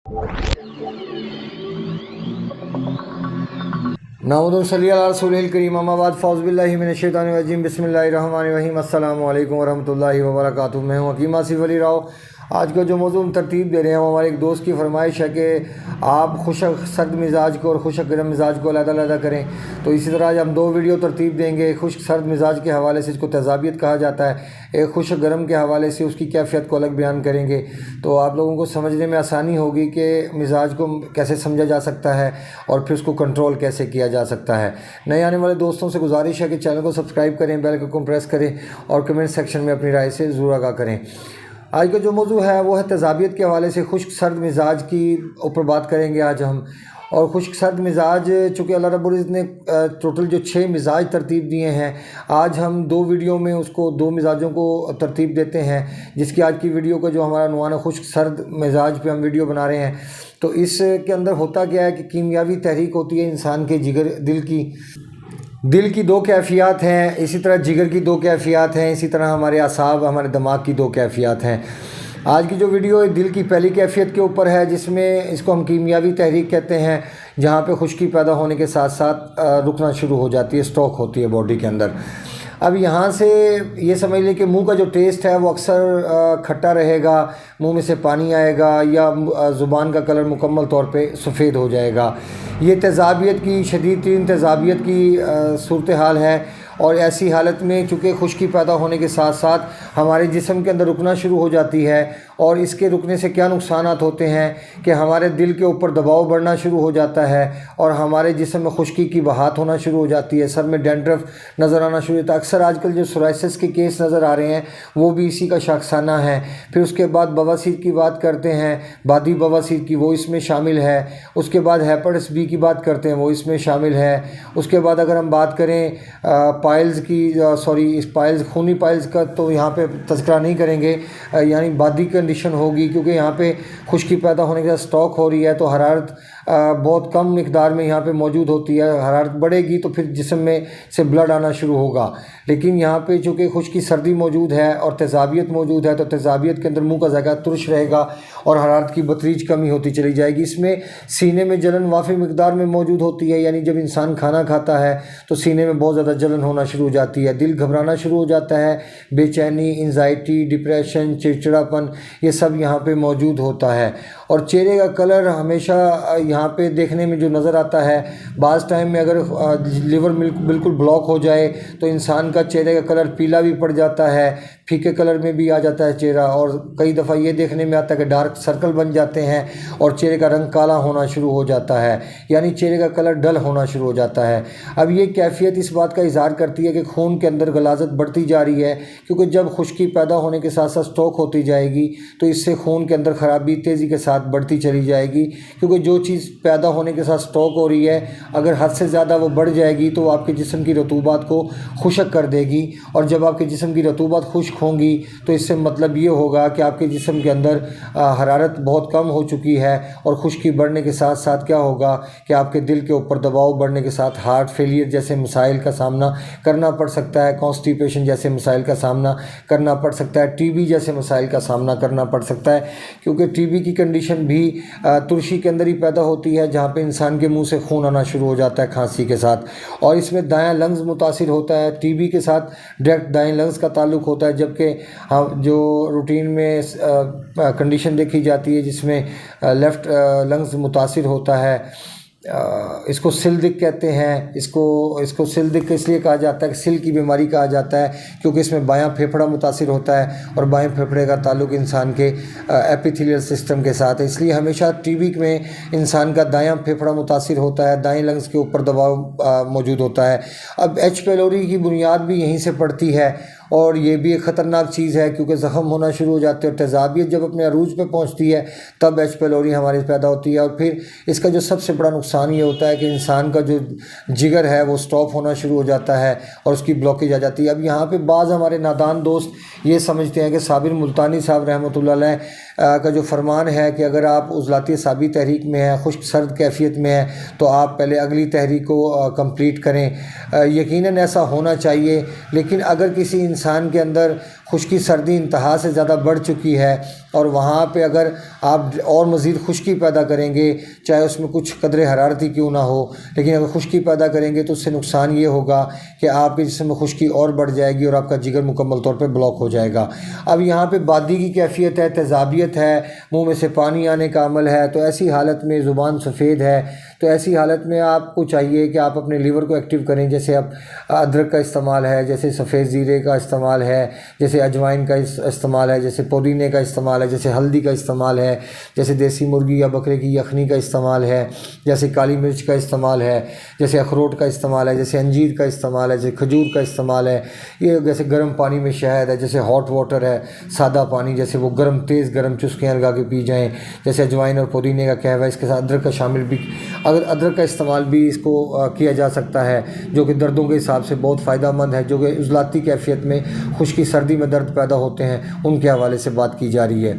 नाउज़ु सल्ली अला रसूलिल करीम अम्मा बाद फ़ौज़ बिल्लाहि मिनश शैतानिर रजीम बिस्मिल्लाहिर रहमानिर रहीम अस्सलामु अलैकुम वरहमतुल्लाहि वबरकातुहू। मैं हूँ हकीम आसिफ अली राव। आज का जो मौजूद तरतीब दे रहे हैं, हमारे एक दोस्त की फरमाइश है कि आप खुशक सर्द मिजाज को और खुशक गर्म मिजाज को अलग-अलग करें। तो इसी तरह आज हम दो वीडियो तरतीब देंगे। खुश्क सर्द मिजाज के हवाले से इसको तेज़ाबियत कहा जाता है, एक खुशक गर्म के हवाले से उसकी कैफियत को अलग बयान करेंगे। तो आप लोगों को समझने में आसानी होगी कि मिजाज को कैसे समझा जा सकता है और फिर उसको कंट्रोल कैसे किया जा सकता है। नए आने वाले दोस्तों से गुजारिश है कि चैनल को सब्सक्राइब करें, बेल आइकन को प्रेस करें और कमेंट सेक्शन में अपनी राय से ज़रूर आगाह करें। आज का जो मौजू है वो है तेज़ाबियत के हवाले से खुश्क सर्द मिजाज की ऊपर बात करेंगे आज हम। और खुश्क सर्द मिजाज, चूँकि अल्लाह रब्बुल इज़्ज़त ने टोटल जो 6 मिजाज तरतीब दिए हैं, आज हम 2 वीडियो में उसको 2 मिजाजों को तरतीब देते हैं। जिसकी आज की वीडियो का जो हमारा उन्वान है खुश्क सर्द मिजाज पे हम वीडियो बना रहे हैं। तो इसके अंदर होता क्या है कि कीमियावी तहरीक होती है इंसान के जिगर दिल की 2 कैफियत हैं, इसी तरह जिगर की 2 कैफियत हैं, इसी तरह हमारे असाब हमारे दिमाग की 2 कैफियत हैं। आज की जो वीडियो दिल की पहली कैफियत के ऊपर है, जिसमें इसको हम कीमियावी तहरीक कहते हैं, जहाँ पे खुश्की पैदा होने के साथ साथ रुकना शुरू हो जाती है, स्टॉक होती है बॉडी के अंदर। अब यहाँ से ये समझ लें कि मुंह का जो टेस्ट है वो अक्सर खट्टा रहेगा, मुंह में से पानी आएगा या ज़ुबान का कलर मुकम्मल तौर पे सफ़ेद हो जाएगा। ये तेज़ाबियत की शदीद तरीन तेज़ाबियत की सूरत हाल है। और ऐसी हालत में चूँकि खुश्की पैदा होने के साथ साथ हमारे जिस्म के अंदर रुकना शुरू हो जाती है। और इसके रुकने से क्या नुकसानात होते हैं कि हमारे दिल के ऊपर दबाव बढ़ना शुरू हो जाता है और हमारे जिस्म में खुश्की की बहात होना शुरू हो जाती है, सर में डैंड्रफ नज़र आना शुरू होता है। अक्सर आजकल जो सोराइसिस के केस नज़र आ रहे हैं वो भी इसी का शाखसाना है। फिर उसके बाद बवासीर की बात करते हैं, बादी बवासीर की, वो इसमें शामिल है। उसके बाद हेपेटाइटिस बी की बात करते हैं, वो इसमें शामिल है। उसके बाद अगर हम बात करें पाइल्स की, इस पाइल्स खूनी पाइल्स का तो यहाँ पे तज़किरा नहीं करेंगे, यानी बादी कंडीशन होगी, क्योंकि यहाँ पे खुश्की पैदा होने के साथ स्टॉक हो रही है। तो हरारत बहुत कम मिकदार में यहाँ पे मौजूद होती है। हरारत बढ़ेगी तो फिर जिस्म में से ब्लड आना शुरू होगा। लेकिन यहाँ पे चूँकि खुश्की सर्दी मौजूद है और तेज़ाबियत मौजूद है, तो तेज़ाबियत के अंदर मुँह का ज़ायका तुर्श रहेगा और हरारत की बतरीज कमी होती चली जाएगी। इसमें सीने में जलन वाफ़ी मिकदार में मौजूद होती है, यानी जब इंसान खाना खाता है तो सीने में बहुत ज़्यादा जलन होना शुरू हो जाती है, दिल घबराना शुरू हो जाता है, बेचैनी, एंजाइटी, डिप्रेशन, चिड़चिड़ापन, ये सब यहाँ पे मौजूद होता है। और चेहरे का कलर हमेशा यहाँ पे देखने में जो नज़र आता है, बाज़ टाइम में अगर लिवर बिल्कुल ब्लॉक हो जाए तो इंसान का चेहरे का कलर पीला भी पड़ जाता है, फीके कलर में भी आ जाता है चेहरा। और कई दफ़ा ये देखने में आता है कि डार्क सर्कल बन जाते हैं और चेहरे का रंग काला होना शुरू हो जाता है, यानी चेहरे का कलर डल होना शुरू हो जाता है। अब ये कैफियत इस बात का इज़हार करती है कि खून के अंदर गलाज़त बढ़ती जा रही है, क्योंकि जब खुश्की पैदा होने के साथ साथ स्टॉक होती जाएगी तो इससे खून के अंदर ख़राबी तेज़ी के साथ बढ़ती चली जाएगी। क्योंकि जो चीज़ पैदा होने के साथ स्टॉक हो रही है, अगर हद से ज़्यादा वो बढ़ जाएगी तो आपके जिस्म की रतूबात को खुशक कर देगी। और जब आपके जिस्म की रतूबात खुश्क होंगी तो इससे मतलब ये होगा कि आपके जिस्म के अंदर हरारत बहुत कम हो चुकी है। और खुश्की बढ़ने के साथ साथ क्या होगा कि आपके दिल के ऊपर दबाव बढ़ने के साथ हार्ट फेलियर जैसे मसाइल का सामना करना पड़ सकता है, कॉन्स्टिपेशन जैसे मसाइल का सामना करना पड़ सकता है, टीबी जैसे मसाइल का सामना करना पड़ सकता है। क्योंकि टीबी की कंडीशन भी तुरशी के अंदर ही पैदा होती है, जहाँ पे इंसान के मुंह से खून आना शुरू हो जाता है खांसी के साथ। और इसमें दायां लंग्स मुतासिर होता है, टीबी के साथ डायरेक्ट दाएं लंग्स का ताल्लुक़ होता है। जबकि हम जो रूटीन में कंडीशन देखी जाती है जिसमें लेफ़्ट लंग्स मुतासिर होता है, इसको सिलदिक कहते हैं। इसको सिलदिक इसलिए कहा जाता है कि सिल की बीमारी कहा जाता है, क्योंकि इसमें बायां फेफड़ा मुतासिर होता है और बाएं फेफड़े का ताल्लुक़ इंसान के एपिथेलियल सिस्टम के साथ है। इसलिए हमेशा टीबी में इंसान का दायां फेफड़ा मुतासिर होता है, दाएं लंग्स के ऊपर दबाव मौजूद होता है। अब एच पेलोरी की बुनियाद भी यहीं से पड़ती है और ये भी एक ख़तरनाक चीज़ है, क्योंकि ज़ख़म होना शुरू हो जाते हैं। और तेज़ाबियत जब अपने अरूज पे पहुंचती है तब एच पेलोरी हमारे पैदा होती है। और फिर इसका जो सबसे बड़ा नुकसान ये होता है कि इंसान का जो जिगर है वो स्टॉप होना शुरू हो जाता है और उसकी ब्लॉकेज आ जाती है। अब यहाँ पे बाज़ हमारे नादान दोस्त ये समझते हैं कि साबिर मुल्तानी साहब रहमतुल्लाह अलैह का जो फरमान है कि अगर आप उज़लाती साबी तहरीक में हैं, खुश्क सर्द कैफियत में हैं, तो आप पहले अगली तहरीक को कंप्लीट करें। यकीनन ऐसा होना चाहिए, लेकिन अगर किसी इंसान के अंदर خشکی سردی انتہا سے زیادہ بڑھ چکی ہے، اور وہاں پہ اگر آپ اور مزید خشکی پیدا کریں گے، چاہے اس میں کچھ قدر حرارتی کیوں نہ ہو، لیکن اگر خشکی پیدا کریں گے تو اس سے نقصان یہ ہوگا کہ آپ کے جسم میں خشکی اور بڑھ جائے گی اور آپ کا جگر مکمل طور پہ بلاک ہو جائے گا۔ اب یہاں پہ بادی کی کیفیت ہے، تیزابیت ہے، منہ میں سے پانی آنے کا عمل ہے، تو ایسی حالت میں زبان سفید ہے، تو ایسی حالت میں آپ کو چاہیے کہ آپ اپنے لیور کو ایکٹیو کریں، جیسے اب ادرک کا استعمال ہے، جیسے سفید زیرے کا استعمال ہے، جیسے اجوائن کا استعمال ہے، جیسے پودینے کا استعمال ہے، جیسے ہلدی کا استعمال ہے، جیسے دیسی مرغی یا بکرے کی یخنی کا استعمال ہے، جیسے کالی مرچ کا استعمال ہے، جیسے اخروٹ کا استعمال ہے، جیسے انجیر کا استعمال ہے، جیسے کھجور کا استعمال ہے، یہ جیسے گرم پانی میں شہد ہے، جیسے ہاٹ واٹر ہے، سادہ پانی، جیسے وہ تیز گرم چسکیاں لگا کے پی جائیں، جیسے اجوائن اور پودینے کا قہوہ، اس کے ساتھ ادرک کا شامل بھی، اگر ادرک کا استعمال بھی اس کو کیا جا سکتا ہے، جو کہ دردوں کے حساب سے بہت فائدہ مند ہے، جو کہ عضلاتی کیفیت میں خشکی سردی میں درد پیدا ہوتے ہیں ان کے حوالے سے بات کی جا رہی ہے۔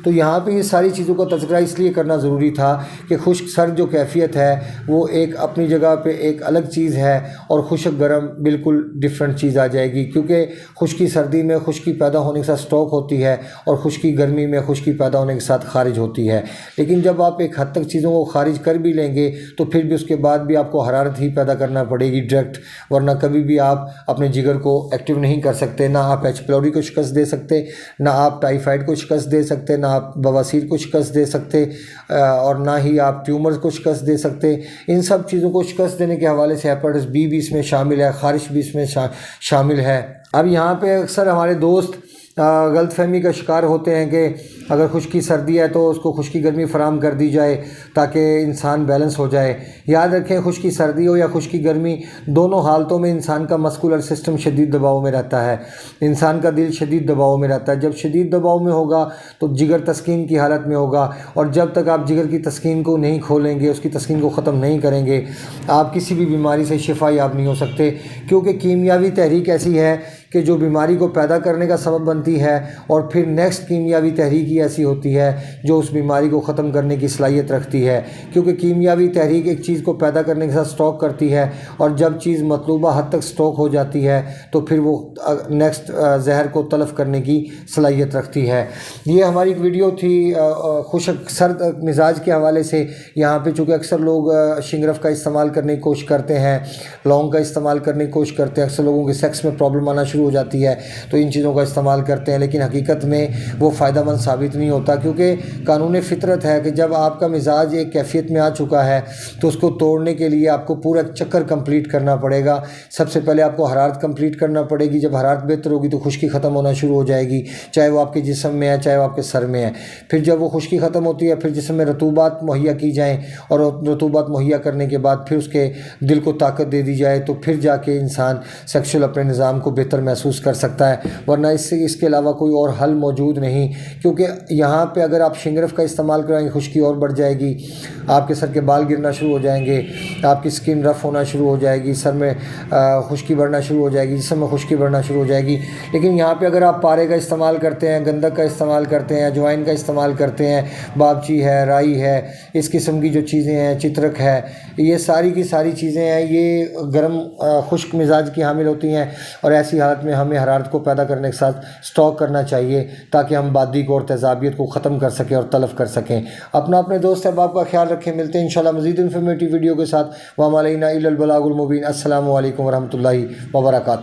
تو یہاں پہ یہ ساری چیزوں کا تذکرہ اس لیے کرنا ضروری تھا کہ خشک سرد جو کیفیت ہے وہ ایک اپنی جگہ پہ ایک الگ چیز ہے، اور خشک گرم بالکل ڈیفرنٹ چیز آ جائے گی، کیونکہ خشکی سردی میں خشکی پیدا ہونے کے ساتھ سٹروک ہوتی ہے، اور خشکی گرمی میں خشکی پیدا ہونے کے ساتھ خارج ہوتی ہے۔ لیکن جب آپ ایک حد تک چیزوں کو خارج کر بھی لیں گے تو پھر بھی اس کے بعد بھی آپ کو حرارت ہی پیدا کرنا پڑے گی ڈائریکٹ، ورنہ کبھی بھی آپ اپنے جگر کو ایکٹیو نہیں کر سکتے، نہ آپ ایچ پیلوری کو شکست دے سکتے، نہ آپ ٹائیفائڈ کو شکست دے سکتے، نہ آپ بواسیر کو شکست دے سکتے، اور نہ ہی آپ ٹیومرز کو شکست دے سکتے۔ ان سب چیزوں کو شکست دینے کے حوالے سے ہیپاٹائٹس بی بھی اس میں شامل ہے، خارش بھی اس میں شامل ہے۔ اب یہاں پہ اکثر ہمارے دوست غلط فہمی کا شکار ہوتے ہیں کہ اگر خشکی سردی ہے تو اس کو خشکی گرمی فراہم کر دی جائے تاکہ انسان بیلنس ہو جائے۔ یاد رکھیں، خشکی سردی ہو یا خشکی گرمی، دونوں حالتوں میں انسان کا مسکولر سسٹم شدید دباؤ میں رہتا ہے، انسان کا دل شدید دباؤ میں رہتا ہے۔ جب شدید دباؤ میں ہوگا تو جگر تسکین کی حالت میں ہوگا، اور جب تک آپ جگر کی تسکین کو نہیں کھولیں گے، اس کی تسکین کو ختم نہیں کریں گے، آپ کسی بھی بیماری سے شفا یاب نہیں ہو سکتے، کیونکہ کیمیاوی تحریک ایسی ہے کہ جو بیماری کو پیدا کرنے کا سبب بنتی ہے، اور پھر نیکسٹ کیمیاوی تحریک ہی ایسی ہوتی ہے جو اس بیماری کو ختم کرنے کی صلاحیت رکھتی ہے، کیونکہ کیمیاوی تحریک ایک چیز کو پیدا کرنے کے ساتھ سٹاک کرتی ہے، اور جب چیز مطلوبہ حد تک سٹاک ہو جاتی ہے تو پھر وہ نیکسٹ زہر کو تلف کرنے کی صلاحیت رکھتی ہے۔ یہ ہماری ایک ویڈیو تھی خشک سرد مزاج کے حوالے سے۔ یہاں پہ چونکہ اکثر لوگ شنگرف کا استعمال کرنے کی کوشش کرتے ہیں، لونگ کا استعمال کرنے کی کوشش کرتے ہیں، اکثر لوگوں کے سیکس میں پرابلم آنا شروع ہو جاتی ہے تو ان چیزوں کا استعمال کرتے ہیں، لیکن حقیقت میں وہ فائدہ مند ثابت نہیں ہوتا، کیونکہ قانون فطرت ہے کہ جب آپ کا مزاج ایک کیفیت میں آ چکا ہے تو اس کو توڑنے کے لیے آپ کو پورا چکر کمپلیٹ کرنا پڑے گا۔ سب سے پہلے آپ کو حرارت کمپلیٹ کرنا پڑے گی، جب حرارت بہتر ہوگی تو خشکی ختم ہونا شروع ہو جائے گی، چاہے وہ آپ کے جسم میں ہے چاہے وہ آپ کے سر میں ہے۔ پھر جب وہ خشکی ختم ہوتی ہے، پھر جسم میں رطوبات مہیا کی جائیں، اور رطوبات مہیا کرنے کے بعد پھر اس کے دل کو طاقت دے دی جائے، تو پھر جا کے انسان سیکشل اپنے نظام کو بہتر محسوس کر سکتا ہے، ورنہ اس کے علاوہ کوئی اور حل موجود نہیں۔ کیونکہ یہاں پہ اگر آپ شنگرف کا استعمال کرائیں گے، خشکی اور بڑھ جائے گی، آپ کے سر کے بال گرنا شروع ہو جائیں گے، آپ کی سکن رف ہونا شروع ہو جائے گی، سر میں خشکی بڑھنا شروع ہو جائے گی، جسم میں خشکی بڑھنا شروع ہو جائے گی۔ لیکن یہاں پہ اگر آپ پارے کا استعمال کرتے ہیں، گندک کا استعمال کرتے ہیں، اجوائن کا استعمال کرتے ہیں، بابچی ہے، رائی ہے، اس قسم کی جو چیزیں ہیں، چترک ہے، یہ ساری کی ساری چیزیں ہیں، یہ گرم خشک مزاج کی حامل ہوتی ہیں، اور ایسی حالت میں ہمیں حرارت کو پیدا کرنے کے ساتھ سٹاک کرنا چاہیے تاکہ ہم بادی کو اور تیزابیت کو ختم کر سکیں اور تلف کر سکیں۔ اپنے دوست احباب کا خیال رکھیں، ملتے ہیں انشاءاللہ مزید انفارمیٹیو ویڈیو کے ساتھ۔ وما علینا الا البلاغ المبین۔ السلام علیکم ورحمۃ اللہ وبرکاتہ۔